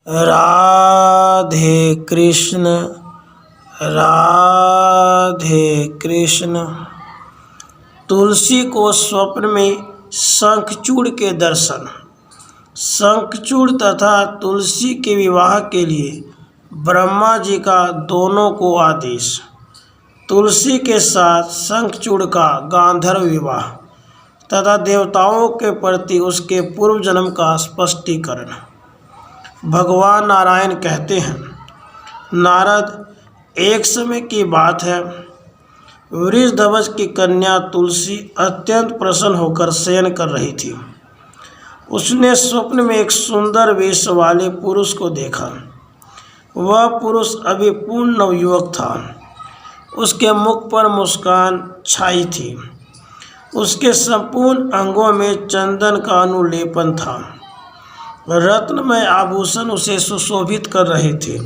राधे कृष्ण राधे कृष्ण। तुलसी को स्वप्न में शंखचूड़ के दर्शन। शंखचूड़ तथा तुलसी के विवाह के लिए ब्रह्मा जी का दोनों को आदेश। तुलसी के साथ शंखचूड़ का गांधर्व विवाह तथा देवताओं के प्रति उसके पूर्व जन्म का स्पष्टीकरण। भगवान नारायण कहते हैं, नारद, एक समय की बात है, वृषध्वज की कन्या तुलसी अत्यंत प्रसन्न होकर शयन कर रही थी। उसने स्वप्न में एक सुंदर वेश वाले पुरुष को देखा। वह पुरुष अभी पूर्ण नवयुवक था। उसके मुख पर मुस्कान छाई थी। उसके संपूर्ण अंगों में चंदन का अनुलेपन था। रत्नमय आभूषण उसे सुशोभित कर रहे थे।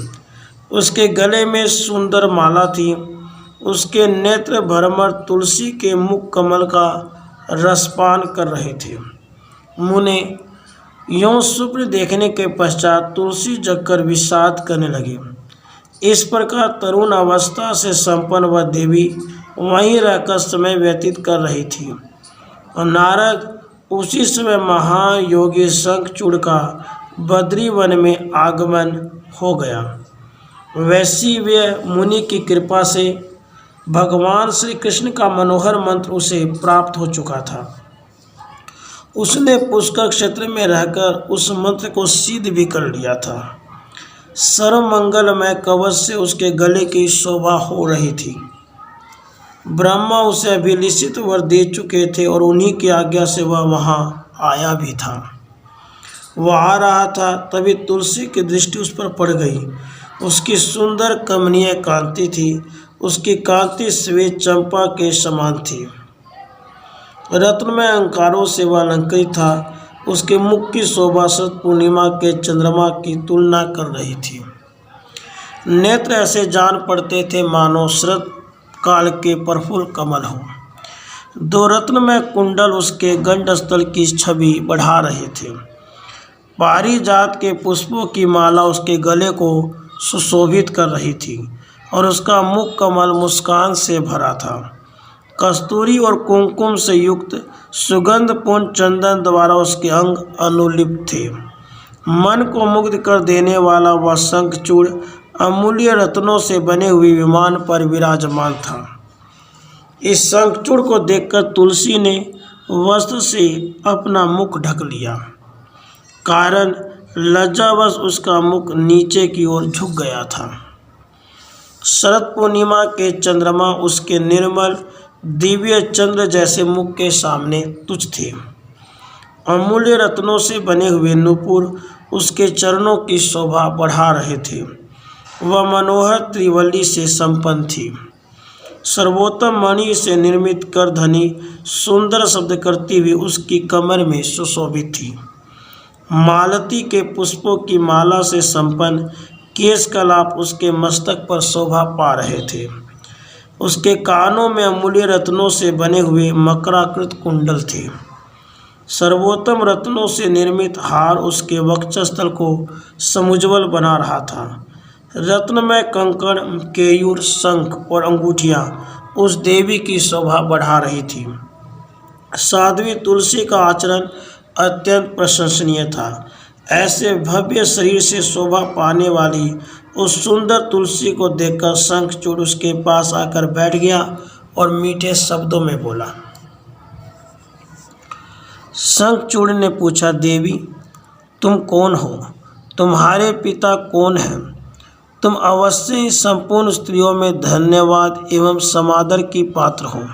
उसके गले में सुंदर माला थी। उसके नेत्र भरमर तुलसी के मुख कमल का रसपान कर रहे थे। मुने, यों स्वप्न देखने के पश्चात तुलसी जगकर विषाद करने लगी। इस प्रकार तरुण अवस्था से संपन्न वह देवी वहीं रहकर समय व्यतीत कर रही थी। और नारद उसी समय महायोगी शंखचूड़ का बद्री वन में आगमन हो गया। वैश्यव्य मुनि की कृपा से भगवान श्री कृष्ण का मनोहर मंत्र उसे प्राप्त हो चुका था। उसने पुष्कर क्षेत्र में रहकर उस मंत्र को सिद्ध भी कर लिया था। सर्वमंगलमय कवच से उसके गले की शोभा हो रही थी। ब्रह्मा उसे अभिलिषित वर दे चुके थे और उन्हीं की आज्ञा से वह वहाँ आया भी था। वह आ रहा था, तभी तुलसी की दृष्टि उस पर पड़ गई। उसकी सुंदर कमनीय कांति थी। उसकी कांति श्वेत चंपा के समान थी। रत्नमय अलंकारों से वह अलंकृत था। उसके मुख की शोभा शरद पूर्णिमा के चंद्रमा की तुलना कर रही थी। नेत्र ऐसे जान पड़ते थे मानो शरद काल के प्रफुल्ल कमल हो। दो रत्नमय कुंडल उसके गंडस्थल की छवि बढ़ा रहे थे। पारिजात के पुष्पों की माला उसके गले को सुशोभित कर रही थी और उसका मुख कमल मुस्कान से भरा था। कस्तूरी और कुमकुम से युक्त सुगंधपूर्ण चंदन द्वारा उसके अंग अनुलिप्त थे। मन को मुग्ध कर देने वाला वह शंखचूड़ अमूल्य रत्नों से बने हुए विमान पर विराजमान था। इस शंखचूड़ को देखकर तुलसी ने वस्त्र से अपना मुख ढक लिया। कारण लज्जावश उसका मुख नीचे की ओर झुक गया था। शरद पूर्णिमा के चंद्रमा उसके निर्मल दिव्य चंद्र जैसे मुख के सामने तुच्छ थे। अमूल्य रत्नों से बने हुए नूपुर उसके चरणों की शोभा बढ़ा रहे थे। वह मनोहर त्रिवल्ली से संपन्न थी। सर्वोत्तम मणि से निर्मित करधनी सुंदर शब्द करती हुई उसकी कमर में सुशोभित थी। मालती के पुष्पों की माला से संपन्न केश कलाप उसके मस्तक पर शोभा पा रहे थे। उसके कानों में अमूल्य रत्नों से बने हुए मकराकृत कुंडल थे। सर्वोत्तम रत्नों से निर्मित हार उसके वक्षस्थल को समुज्वल बना रहा था। रत्नमय कंकण, केयूर, शंख और अंगूठियाँ उस देवी की शोभा बढ़ा रही थी। साध्वी तुलसी का आचरण अत्यंत प्रशंसनीय था। ऐसे भव्य शरीर से शोभा पाने वाली उस सुंदर तुलसी को देखकर शंखचूड़ उसके पास आकर बैठ गया और मीठे शब्दों में बोला। शंखचूड़ ने पूछा, देवी, तुम कौन हो? तुम्हारे पिता कौन हैं? तुम अवश्य ही संपूर्ण स्त्रियों में धन्यवाद एवं समादर की पात्र हो।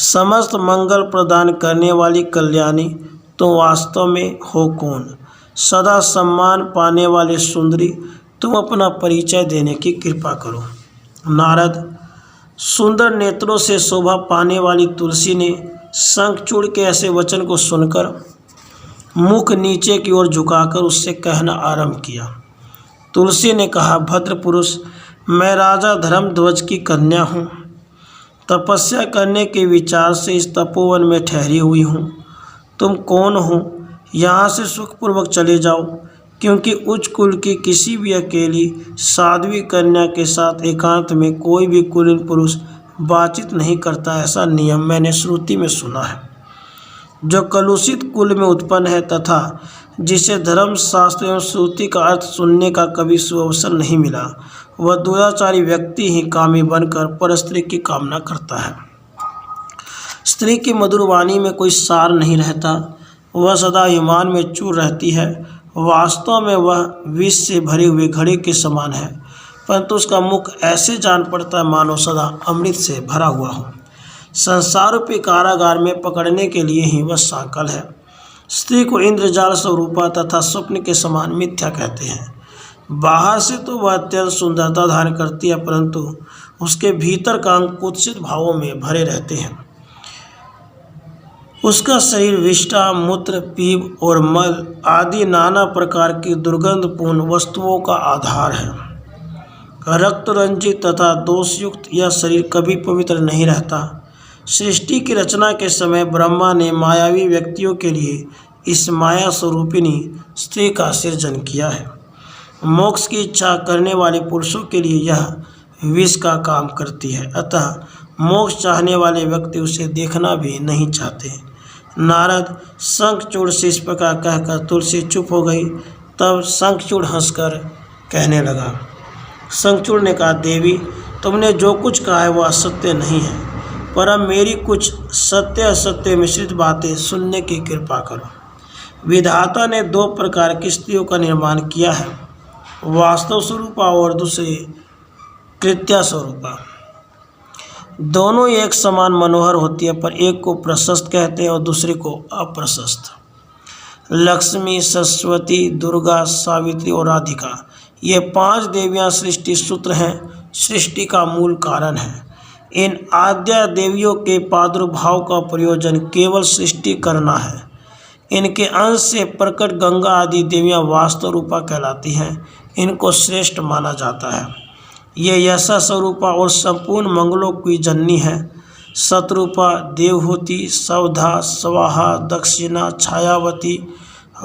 समस्त मंगल प्रदान करने वाली कल्याणी तुम वास्तव में हो कौन? सदा सम्मान पाने वाली सुंदरी, तुम अपना परिचय देने की कृपा करो। नारद, सुंदर नेत्रों से शोभा पाने वाली तुलसी ने शंखचूड़ के ऐसे वचन को सुनकर मुख नीचे की ओर झुकाकर उससे कहना आरंभ किया। तुलसी ने कहा, भद्र पुरुष, मैं राजा धर्मध्वज की कन्या हूँ। तपस्या करने के विचार से इस तपोवन में ठहरी हुई हूँ। तुम कौन हो? यहाँ से सुखपूर्वक चले जाओ, क्योंकि उच्च कुल की किसी भी अकेली साध्वी कन्या के साथ एकांत में कोई भी कुलीन पुरुष बातचीत नहीं करता, ऐसा नियम मैंने श्रुति में सुना है। जो कलुषित कुल में उत्पन्न है तथा जिसे धर्म शास्त्र एवं श्रुति का अर्थ सुनने का कभी सुअवसर नहीं मिला, वह दुराचारी व्यक्ति ही कामी बनकर परस्त्री की कामना करता है। स्त्री की मधुर वाणी में कोई सार नहीं रहता, वह सदा अभिमान में चूर रहती है। वास्तव में वह विष से भरे हुए घड़े के समान है, परंतु उसका मुख ऐसे जान पड़ता है मानो सदा अमृत से भरा हुआ हो। संसार रूपी कारागार में पकड़ने के लिए ही वह सांकल है। स्त्री को इंद्रजाल स्वरूपा तथा स्वप्न के समान मिथ्या कहते हैं। बाहर से तो वह अत्यंत सुंदरता धारण करती है, परंतु उसके भीतर का अंग कुत्सित भावों में भरे रहते हैं। उसका शरीर विष्ठा, मूत्र, पीप और मल आदि नाना प्रकार की दुर्गंधपूर्ण वस्तुओं का आधार है। रक्त रंजित तथा दोषयुक्त यह शरीर कभी पवित्र नहीं रहता। सृष्टि की रचना के समय ब्रह्मा ने मायावी व्यक्तियों के लिए इस माया स्वरूपिणी स्त्री का सृजन किया है। मोक्ष की इच्छा करने वाले पुरुषों के लिए यह विष का काम करती है, अतः मोक्ष चाहने वाले व्यक्ति उसे देखना भी नहीं चाहते। नारद शंखचूड़ से इस प्रकार कहकर तुलसी चुप हो गई। तब शंखचूड़ हंसकर कहने लगा। शंखचूड़ ने कहा, देवी, तुमने जो कुछ कहा है वह असत्य नहीं है, पर अब मेरी कुछ सत्य असत्य मिश्रित बातें सुनने की कृपा करो। विधाता ने दो प्रकार की स्त्रियों का निर्माण किया है, वास्तव स्वरूपा और दूसरी कृत्या स्वरूपा। दोनों एक समान मनोहर होती है, पर एक को प्रशस्त कहते हैं और दूसरे को अप्रशस्त। लक्ष्मी, सरस्वती, दुर्गा, सावित्री और राधिका ये 5 देवियां सृष्टि सूत्र हैं, सृष्टि का मूल कारण है। इन आद्या देवियों के प्रादुर्भाव का प्रयोजन केवल सृष्टि करना है। इनके अंश से प्रकट गंगा आदि देवियां वास्तव रूपा कहलाती हैं। इनको श्रेष्ठ माना जाता है। ये यशा स्वरूपा और संपूर्ण मंगलों की जननी है। शत्रुपा, देवहूति, सवधा, स्वाहा, दक्षिणा, छायावती,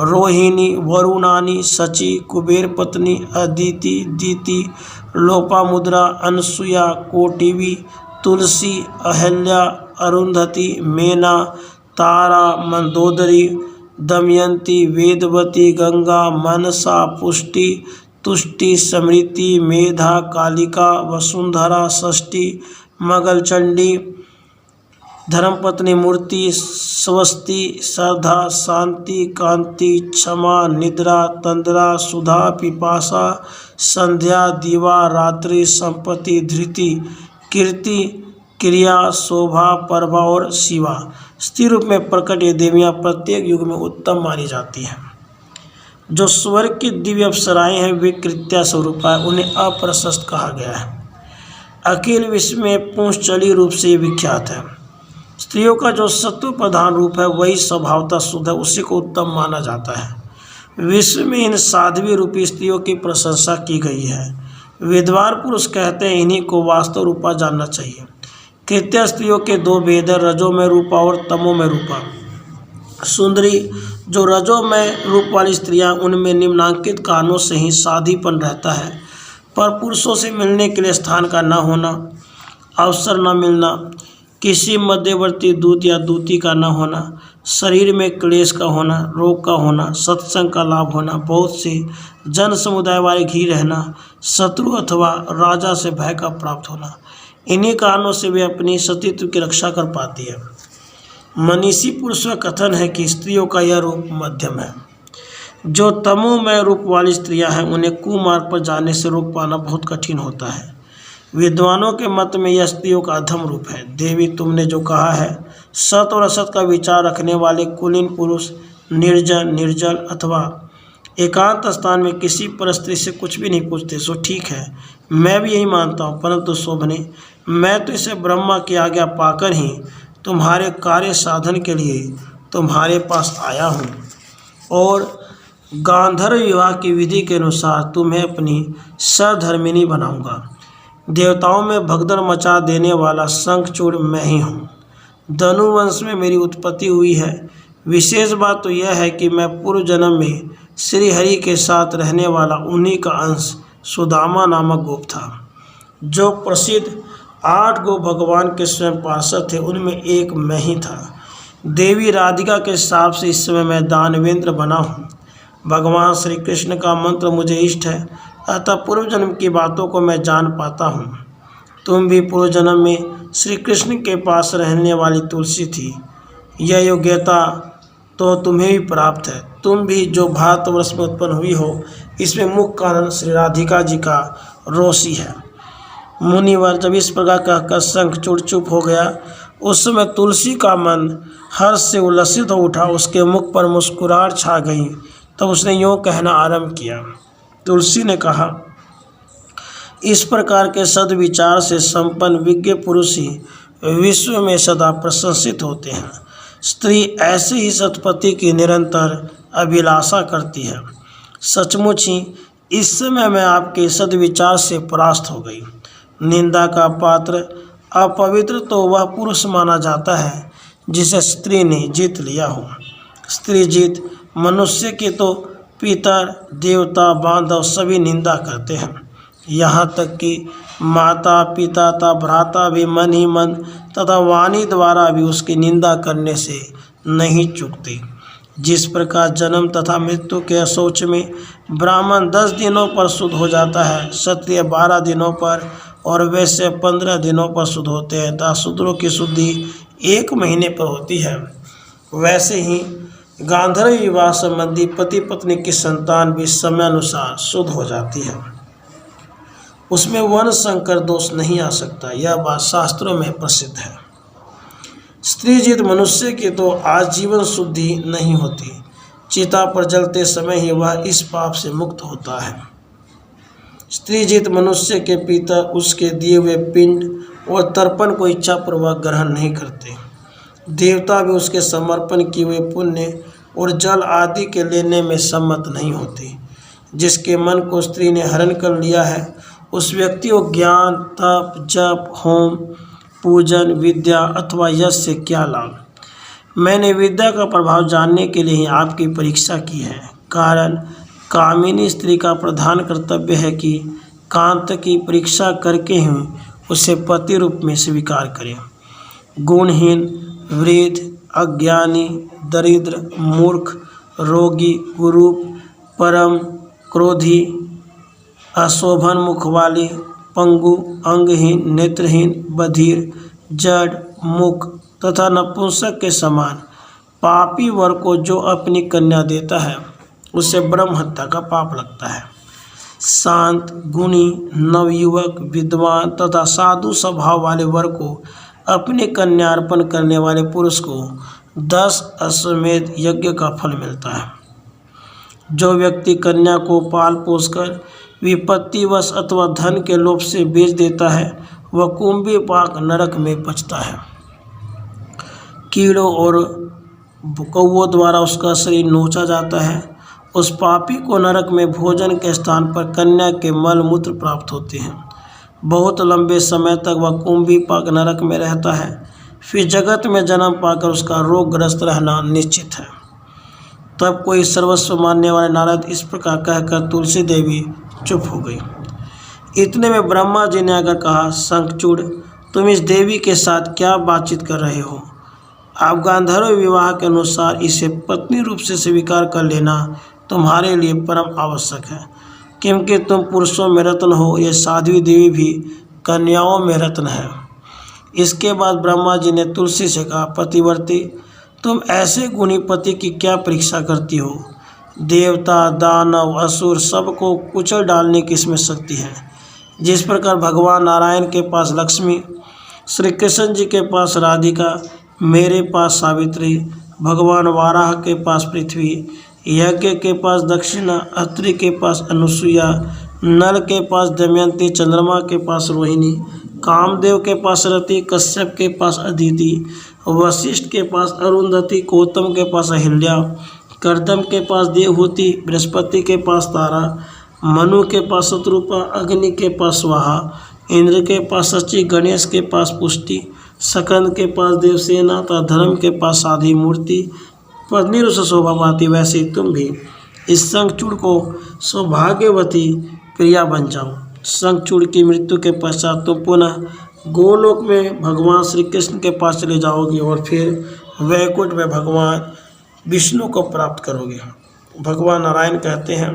रोहिणी, वरुणानी, शची, कुबेर पत्नी, अदिति, दीति, लोपामुद्रा, अनसुया, कोटिवी, तुलसी, अहल्या, अरुंधति, मेना, तारा, मंदोदरी, दमयंती, वेदवती, गंगा, मनसा, पुष्टि, तुष्टि, स्मृति, मेधा, कालिका, वसुंधरा, षष्ठी, मंगलचंडी, धर्मपत्नी, मूर्ति, स्वस्ति, श्रद्धा, शांति, कांति, क्षमा, निद्रा, तंद्रा, सुधा, पिपासा, संध्या, दिवा, रात्रि, संपत्ति, धृति, कीर्ति, क्रिया, शोभा, प्रभा और शिवा। स्थिर रूप में प्रकट ये देवियाँ प्रत्येक युग में उत्तम मानी जाती हैं। जो स्वर्ग की दिव्य अप्सराएँ हैं वे कृत्या स्वरूपा है, उन्हें अप्रशस्त कहा गया है। अखिल विश्व में पुंसचली रूप से विख्यात है। स्त्रियों का जो सत्व प्रधान रूप है वही स्वभावतः शुद्ध है, उसी को उत्तम माना जाता है। विश्व में इन साध्वी रूपी स्त्रियों की प्रशंसा की गई है। विद्वान पुरुष कहते हैं इन्हीं को वास्तव रूपा जानना चाहिए। कृत्या स्त्रियों के 2 भेद हैं, रजो में रूपा और तमो में रूपा। सुंदरी जो रजो में रूप वाली स्त्रियां, उनमें निम्नांकित कारणों से ही साधीपन रहता है, पर पुरुषों से मिलने के लिए स्थान का न होना, अवसर न मिलना, किसी मध्यवर्ती दूत या दूती का न होना, शरीर में क्लेश का होना, रोग का होना, सत्संग का लाभ होना, बहुत से जन समुदाय वाले घी रहना, शत्रु अथवा राजा से भय का प्राप्त होना, इन्हीं कारणों से वे अपनी सतीत्व की रक्षा कर पाती है। मनीषी पुरुष का कथन है कि स्त्रियों का यह रूप मध्यम है। जो तमो में रूप वाली स्त्रियां हैं उन्हें कुमार्ग पर जाने से रोक पाना बहुत कठिन होता है। विद्वानों के मत में यह स्त्रियों का अधम रूप है। देवी, तुमने जो कहा है, सत और असत का विचार रखने वाले कुलीन पुरुष निर्जन, निर्जल अथवा एकांत स्थान में किसी पर स्त्री से कुछ भी नहीं पूछते, सो ठीक है, मैं भी यही मानता हूँ। परंतु शोभने, मैं तो इसे ब्रह्मा की आज्ञा पाकर ही तुम्हारे कार्य साधन के लिए तुम्हारे पास आया हूँ और गांधर्व विवाह की विधि के अनुसार तुम्हें अपनी सधर्मिणी बनाऊंगा। देवताओं में भगदड़ मचा देने वाला शंखचूड़ मैं ही हूँ। धनु वंश में मेरी उत्पत्ति हुई है। विशेष बात तो यह है कि मैं पूर्व जन्म में श्रीहरि के साथ रहने वाला उन्हीं का अंश सुदामा नामक गोप था। जो प्रसिद्ध 8 गो भगवान के स्वयं पार्षद थे, उनमें एक मैं ही था। देवी राधिका के हिसाब से इस समय मैं दानवेंद्र बना हूँ। भगवान श्री कृष्ण का मंत्र मुझे इष्ट है, अतः पूर्व जन्म की बातों को मैं जान पाता हूँ। तुम भी पूर्व जन्म में श्री कृष्ण के पास रहने वाली तुलसी थी। यह योग्यता तो तुम्हें भी प्राप्त है। तुम भी जो भारतवर्ष में उत्पन्न हुई हो, इसमें मुख्य कारण श्री राधिका जी का रोषी है। मुनिवर जब इस प्रकार कहकर शंखचूड़ चुप हो गया, उस समय तुलसी का मन हर्ष से उल्लसित हो उठा। उसके मुख पर मुस्कुराहट छा गई। तब उसने यूँ कहना आरंभ किया। तुलसी ने कहा, इस प्रकार के सद्विचार से संपन्न विज्ञ पुरुष ही विश्व में सदा प्रशंसित होते हैं। स्त्री ऐसे ही सतपति की निरंतर अभिलाषा करती है। सचमुच ही इस समय मैं आपके सद्विचार से परास्त हो गई। निंदा का पात्र अपवित्र तो वह पुरुष माना जाता है जिसे स्त्री ने जीत लिया हो। स्त्री जीत मनुष्य की तो पितर, देवता, बांधव सभी निंदा करते हैं। यहाँ तक कि माता, पिता तथा भ्राता भी मन ही मन तथा वाणी द्वारा भी उसकी निंदा करने से नहीं चूकते। जिस प्रकार जन्म तथा मृत्यु के शौच में ब्राह्मण 10 दिनों पर शुद्ध हो जाता है, क्षत्रिय 12 दिनों पर और वैश्य 15 दिनों पर शुद्ध होते हैं तथा शूद्रों की शुद्धि 1 महीने पर होती है, वैसे ही गांधर्व विवाह संबंधी पति पत्नी की संतान भी समयानुसार शुद्ध हो जाती है। उसमें वर्ण संकर दोष नहीं आ सकता। यह बात शास्त्रों में प्रसिद्ध है। स्त्री जीत मनुष्य की तो आजीवन शुद्धि नहीं होती। चिता पर जलते समय ही वह इस पाप से मुक्त होता है। स्त्री जीत मनुष्य के पिता उसके दिए हुए पिंड और तर्पण को इच्छापूर्वक ग्रहण नहीं करते। देवता भी उसके समर्पण किए हुए पुण्य और जल आदि के लेने में सम्मत नहीं होते। जिसके मन को स्त्री ने हरण कर लिया है, उस व्यक्ति को ज्ञान, तप, जप, होम, पूजन, विद्या अथवा यश से क्या लाभ। मैंने विद्या का प्रभाव जानने के लिए ही आपकी परीक्षा की है। कारण कामिनी स्त्री का प्रधान कर्तव्य है कि कांत की परीक्षा करके ही उसे पति रूप में स्वीकार करें। गुणहीन, वृद्ध, अज्ञानी, दरिद्र, मूर्ख, रोगी, कुरूप, परम क्रोधी, अशोभन मुख वाली, पंगु, अंगहीन, नेत्रहीन, बधिर, जड़, मुख तथा नपुंसक के समान पापी वर को जो अपनी कन्या देता है, उसे ब्रह्म हत्या का पाप लगता है। शांत, गुणी, नवयुवक, विद्वान तथा साधु स्वभाव वाले वर को अपनी कन्या अर्पण करने वाले पुरुष को 10 अश्वमेध यज्ञ का फल मिलता है। जो व्यक्ति कन्या को पाल पोस कर विपत्तिवश अथवा धन के लोभ से बेच देता है, वह कुंभी पाक नरक में बचता है। कीड़ों और कौवों द्वारा उसका शरीर नोचा जाता है। उस पापी को नरक में भोजन के स्थान पर कन्या के मल मूत्र प्राप्त होते हैं। बहुत लंबे समय तक वह कुंभी पाक नरक में रहता है। फिर जगत में जन्म पाकर उसका रोगग्रस्त रहना निश्चित है। तब कोई सर्वस्व मानने वाले नारद इस प्रकार कहकर तुलसी देवी चुप हो गई। इतने में ब्रह्मा जी ने आकर कहा, शंखचूड़, तुम इस देवी के साथ क्या बातचीत कर रहे हो? आप गांधर्व विवाह के अनुसार इसे पत्नी रूप से स्वीकार कर लेना तुम्हारे लिए परम आवश्यक है, क्योंकि तुम पुरुषों में रत्न हो, यह साध्वी देवी भी कन्याओं में रत्न है। इसके बाद ब्रह्मा जी ने तुलसी से कहा, पतिवर्ती, तुम ऐसे गुणी पति की क्या परीक्षा करती हो? देवता, दानव, असुर सबको कुचल डालने की इसमें शक्ति है। जिस प्रकार भगवान नारायण के पास लक्ष्मी, श्री कृष्ण जी के पास राधिका, मेरे पास सावित्री, भगवान वाराह के पास पृथ्वी, यज्ञ के पास दक्षिणा, अत्रि के पास अनुसुईया, नल के पास दमयंती, चंद्रमा के पास रोहिणी, कामदेव के पास रति, कश्यप के पास अदिति, वशिष्ठ के पास अरुंधति, गौतम के पास अहिल्या, कर्दम के पास देवहूति, बृहस्पति के पास तारा, मनु के पास शत्रुपा, अग्नि के पास स्वाहा, इंद्र के पास शची, गणेश के पास पुष्टि, सकंद के पास देवसेना तथा धर्म के पास साधी मूर्ति, पत्नी रूप से शोभा पाती। वैसे तुम भी इस शंखचूड़ को सौभाग्यवती प्रिया बन जाओ। शंखचूड़ की मृत्यु के पश्चात तुम पुनः गोलोक में भगवान श्री कृष्ण के पास चले जाओगे और फिर वैकुंठ में भगवान विष्णु को प्राप्त करोगे। भगवान नारायण कहते हैं,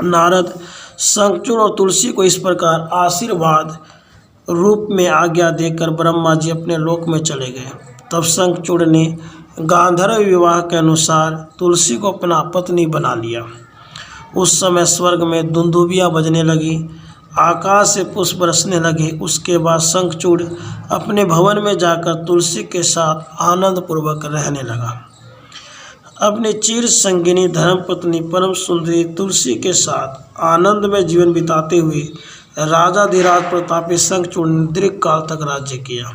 नारद शंखचूड़ और तुलसी को इस प्रकार आशीर्वाद रूप में आज्ञा देकर ब्रह्मा जी अपने लोक में चले गए। तब शंखचूड़ ने गांधर्व विवाह के अनुसार तुलसी को अपना पत्नी बना लिया। उस समय स्वर्ग में दुंदुभियाँ बजने लगी, आकाश से पुष्प बरसने लगे। उसके बाद शंखचूड़ अपने भवन में जाकर तुलसी के साथ आनंदपूर्वक रहने लगा। अपनी चिर संगिनी धर्मपत्नी परम सुंदरी तुलसी के साथ आनंद में जीवन बिताते हुए राजाधिराज प्रतापी शंखचूड़ ने दीर्घ काल तक राज्य किया।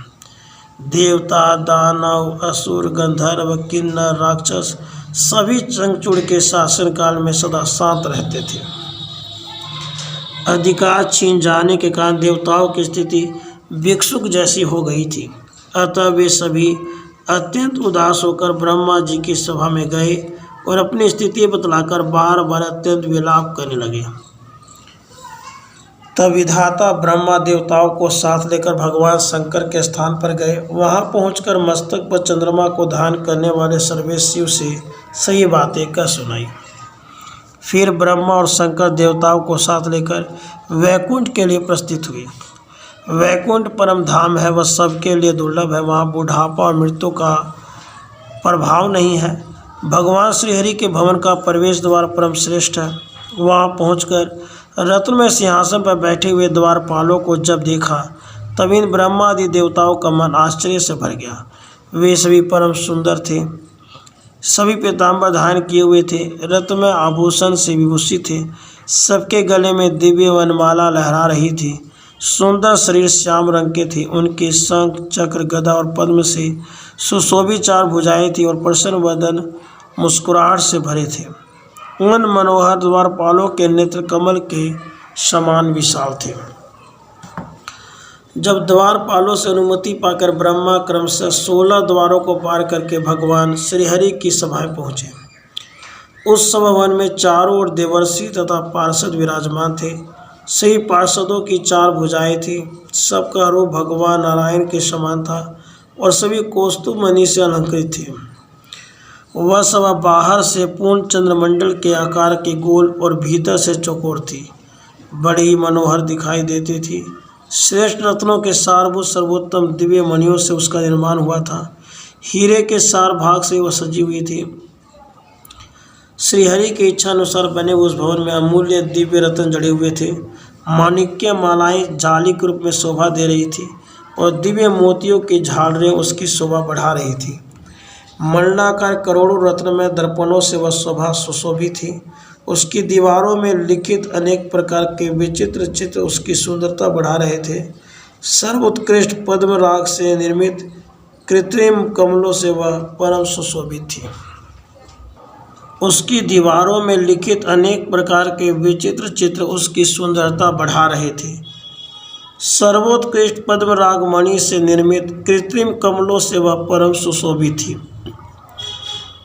देवता, दानव, असुर, गंधर्व, किन्नर, राक्षस सभी शंखचूड़ के शासनकाल में सदा शांत रहते थे। अधिकार छीन जाने के कारण देवताओं की स्थिति भिक्षुक जैसी हो गई थी। अतः वे सभी अत्यंत उदास होकर ब्रह्मा जी की सभा में गए और अपनी स्थिति बतलाकर बार बार अत्यंत विलाप करने लगे। तब विधाता ब्रह्मा देवताओं को साथ लेकर भगवान शंकर के स्थान पर गए। वहां पहुंचकर मस्तक पर चंद्रमा को धारण करने वाले सर्वेश्वर शिव से सही बातें कह सुनाई। फिर ब्रह्मा और शंकर देवताओं को साथ लेकर वैकुंठ के लिए प्रस्थित हुए। वैकुंठ परम धाम है, वह सबके लिए दुर्लभ है। वहाँ बुढ़ापा और मृत्यु का प्रभाव नहीं है। भगवान श्रीहरि के भवन का प्रवेश द्वार परम श्रेष्ठ है। वहाँ पहुंचकर रत्न में सिंहासन पर बैठे हुए द्वारपालों को जब देखा तब इन ब्रह्मा आदि देवताओं का मन आश्चर्य से भर गया। वे सभी परम सुंदर थे, सभी पीताम्बर धारण किए हुए थे, रत्न में आभूषण से विभूषित थे। सबके गले में दिव्य वनमाला लहरा रही थी। सुंदर शरीर श्याम रंग के थे। उनके शंख, चक्र, गदा और पद्म से सुशोभित 4 भुजाएं थी और प्रसन्न वदन मुस्कुराहट से भरे थे। उन मनोहर द्वारपालों के नेत्र कमल के समान विशाल थे। जब द्वारपालों से अनुमति पाकर ब्रह्मा क्रमशः 16 द्वारों को पार करके भगवान श्रीहरि की सभाएं पहुँचे। उस सभावन में चारों ओर देवर्षि तथा पार्षद विराजमान थे। सही पार्षदों की 4 भुजाएं थी। सबका रूप भगवान नारायण के समान था और सभी कौस्तुभ मणि से अलंकृत थे। वह सभा बाहर से पूर्ण चंद्रमंडल के आकार की गोल और भीतर से चौकोर थी। बड़ी मनोहर दिखाई देती थी। श्रेष्ठ रत्नों के सारभूत सर्वोत्तम दिव्य मणियों से उसका निर्माण हुआ था। हीरे के सार भाग से वह सजी हुई थी। श्रीहरि की इच्छा अनुसार बने उस भवन में अमूल्य दिव्य रत्न जड़े हुए थे। माणिक्य मालाएं जाली के रूप में शोभा दे रही थी और दिव्य मोतियों की झालरें उसकी शोभा बढ़ा रही थी। मंडलाकार करोड़ों रत्न में दर्पणों से वह शोभा सुशोभित थी। उसकी दीवारों में लिखित अनेक प्रकार के विचित्र चित्र उसकी सुंदरता बढ़ा रहे थे। सर्वोत्कृष्ट पद्म राग से निर्मित कृत्रिम कमलों से वह परम सुशोभित थी। उसकी दीवारों में लिखित अनेक प्रकार के विचित्र चित्र उसकी सुंदरता बढ़ा रहे थे। सर्वोत्कृष्ट पद्म राग मणि से निर्मित कृत्रिम कमलों से वह परम सुशोभित थी।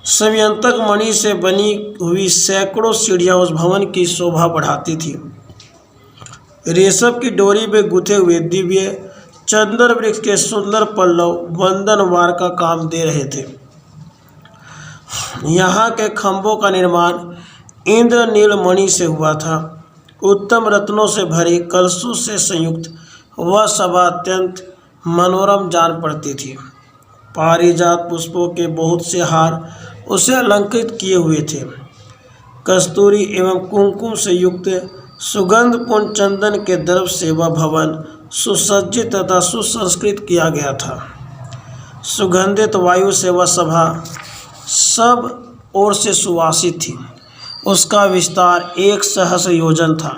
समयंतक मणि से बनी हुई सैकड़ों सीढ़ियाँ उस भवन की शोभा बढ़ाती थी। रेशम की डोरी में गुथे हुए दिव्य चंदन वृक्ष के सुंदर पल्लव वंदनवार का काम दे रहे थे। यहाँ के खंभों का निर्माण इंद्रनील मणि से हुआ था। उत्तम रत्नों से भरे कलशों से संयुक्त वह सभा अत्यंत मनोरम जान पड़ती थी। पारिजात पुष्पों के बहुत से हार उसे अलंकृत किए हुए थे। कस्तूरी एवं कुमकुम से युक्त सुगंधपूर्ण चंदन के द्रव्य से वह भवन सुसज्जित तथा सुसंस्कृत किया गया था। सुगंधित वायु से वह सभा सब ओर से सुवासित थी। उसका विस्तार 1 सहस्र योजन था।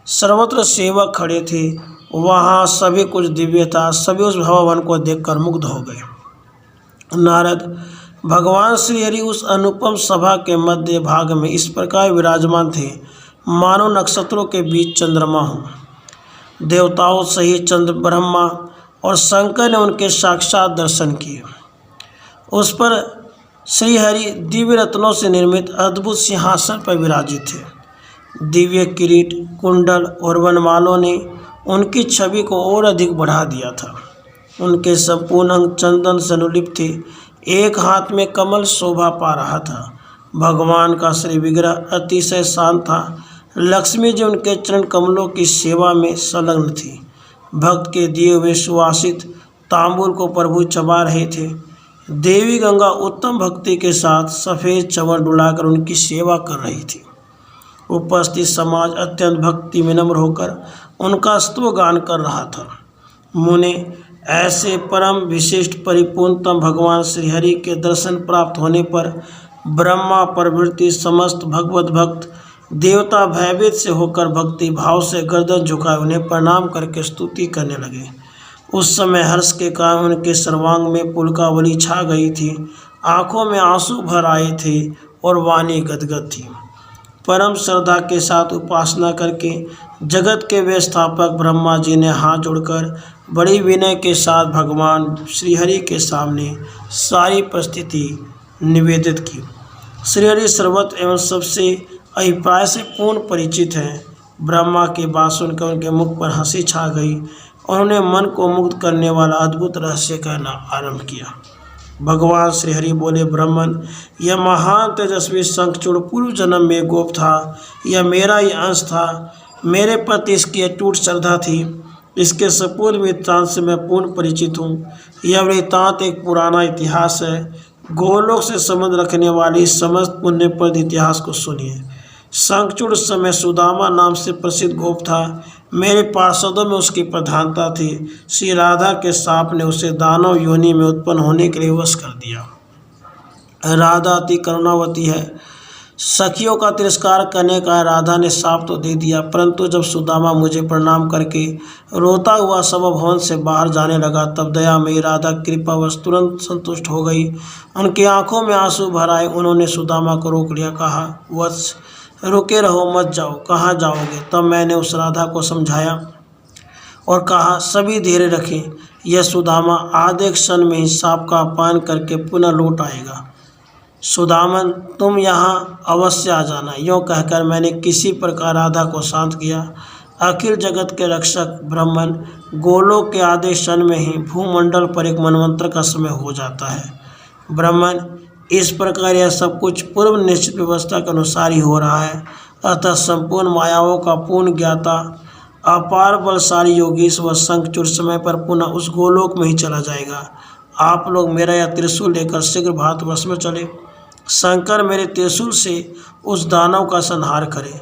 सर्वत्र सेवक खड़े थे। वहाँ सभी कुछ दिव्य था। सभी उस भवन को देखकर मुग्ध हो गए। नारद भगवान श्रीहरि उस अनुपम सभा के मध्य भाग में इस प्रकार विराजमान थे मानो नक्षत्रों के बीच चंद्रमा हो। देवताओं सहित चंद्र ब्रह्मा और शंकर ने उनके साक्षात दर्शन किए। उस पर श्रीहरि दिव्य रत्नों से निर्मित अद्भुत सिंहासन पर विराजित थे। दिव्य किरीट, कुंडल और वनमालों ने उनकी छवि को और अधिक बढ़ा दिया था। उनके संपूर्ण अंग चंदन से अनुलिप्त थे। एक हाथ में कमल शोभा पा रहा था। भगवान का श्री विग्रह अतिशय शांत था। लक्ष्मी जी उनके चरण कमलों की सेवा में संलग्न थी। भक्त के दिए हुए सुवासित तांबूल को प्रभु चबा रहे थे। देवी गंगा उत्तम भक्ति के साथ सफ़ेद चंवर डुलाकर उनकी सेवा कर रही थी। उपस्थित समाज अत्यंत भक्ति विनम्र होकर उनका स्तुति गान कर रहा था। मुने ऐसे परम विशिष्ट परिपूर्णतम भगवान श्रीहरि के दर्शन प्राप्त होने पर ब्रह्मा प्रभृति समस्त भगवत भक्त देवता भयभीत से होकर भक्ति भाव से गर्दन झुकाए उन्हें प्रणाम करके स्तुति करने लगे। उस समय हर्ष के कारण उनके सर्वांग में पुलकावली छा गई थी। आंखों में आंसू भर आए थे और वाणी गदगद थी। परम श्रद्धा के साथ उपासना करके जगत के वे स्थापक ब्रह्मा जी ने हाथ जोड़कर बड़ी विनय के साथ भगवान श्रीहरि के सामने सारी परिस्थिति निवेदित की। श्रीहरि सर्वत्र एवं सबसे अभिप्राय से पूर्ण परिचित हैं। ब्रह्मा की बात सुनकर उनके मुख पर हंसी छा गई। उन्होंने मन को मुग्ध करने वाला अद्भुत रहस्य कहना आरंभ किया। भगवान श्रीहरि बोले, ब्राह्मण, यह महान तेजस्वी शंखचूड़ पूर्व जन्म में गोप था। यह मेरा ही अंश था। मेरे प्रति इसकी अटूट श्रद्धा थी। इसके संपूर्ण वृत्तांत से मैं पूर्ण परिचित हूँ। यह वृत्तांत एक पुराना इतिहास है। गोलोक से संबंध रखने वाले इस समस्त पुण्यप्रद इतिहास को सुनिए। शंखचूड़ उस समय सुदामा नाम से प्रसिद्ध गोप था। मेरे पार्षदों में उसकी प्रधानता थी। श्री राधा के साप ने उसे दानव योनि में उत्पन्न होने के लिए वश कर दिया। राधा अति करुणावती है। सखियों का तिरस्कार करने का राधा ने साप तो दे दिया, परंतु जब सुदामा मुझे प्रणाम करके रोता हुआ सभा भवन से बाहर जाने लगा, तब दयामयी राधा कृपावश तुरंत संतुष्ट हो गई। उनकी आंखों में आंसू भर आए। उन्होंने सुदामा को रोक लिया। कहा, वत्स, रुके रहो, मत जाओ। कहाँ जाओगे? तब मैंने उस राधा को समझाया और कहा, सभी धैर्य रखें। यह सुदामा आधे क्षण में ही साप का अपान करके पुनः लौट आएगा। सुदामन, तुम यहाँ अवश्य आ जाना। यूँ कहकर मैंने किसी प्रकार राधा को शांत किया। अखिल जगत के रक्षक ब्रह्मन, गोलोक के आधे क्षण में ही भूमंडल पर एक मनवंतर का समय हो जाता है। ब्रह्मन, इस प्रकार यह सब कुछ पूर्व निश्चित व्यवस्था के अनुसार ही हो रहा है। अतः संपूर्ण मायाओं का पूर्ण ज्ञाता अपार बलशाली योगी वह शंखचूड़ समय पर पुनः उस गोलोक में ही चला जाएगा। आप लोग मेरा यह त्रिशूल लेकर शीघ्र भारतवर्ष में चले। शंकर मेरे त्रिशूल से उस दानव का संहार करे।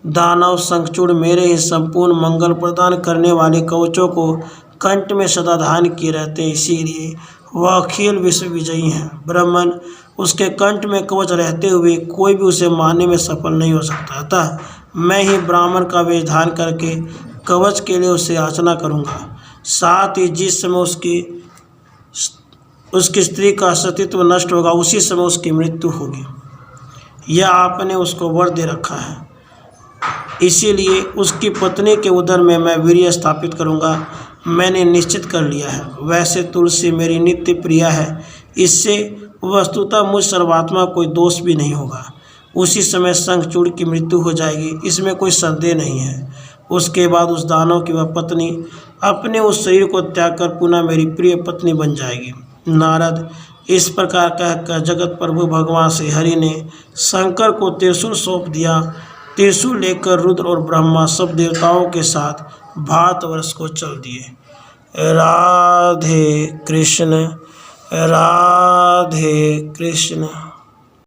दानव शंखचूड़ मेरे ही संपूर्ण मंगल प्रदान करने वाले कवचों को कंठ में सदा धारण किए रहते हैं, इसीलिए वह अखिल विश्व विजयी हैं। ब्राह्मण, उसके कंठ में कवच रहते हुए कोई भी उसे मारने में सफल नहीं हो सकता। अतः मैं ही ब्राह्मण का वेश धारण करके कवच के लिए उसे याचना करूँगा। साथ ही जिस समय उसकी स्त्री का अस्तित्व नष्ट होगा, उसी समय उसकी मृत्यु होगी। यह आपने उसको वर दे रखा है, इसीलिए उसकी पत्नी के उदर में मैं वीर्य स्थापित करूँगा। मैंने निश्चित कर लिया है। वैसे तुलसी मेरी नित्य प्रिया है। इससे वस्तुतः मुझ सर्वात्मा कोई दोष भी नहीं होगा। उसी समय शंखचूड़ की मृत्यु हो जाएगी, इसमें कोई संदेह नहीं है। उसके बाद उस दानव की वह पत्नी अपने उस शरीर को त्याग कर पुनः मेरी प्रिय पत्नी बन जाएगी। नारद, इस प्रकार कहकर जगत प्रभु भगवान श्री हरि ने शंकर को त्रिशूल सौंप दिया। त्रिशूल लेकर रुद्र और ब्रह्मा सब देवताओं के साथ भारतवर्ष को चल दिए। राधे कृष्ण, राधे कृष्ण।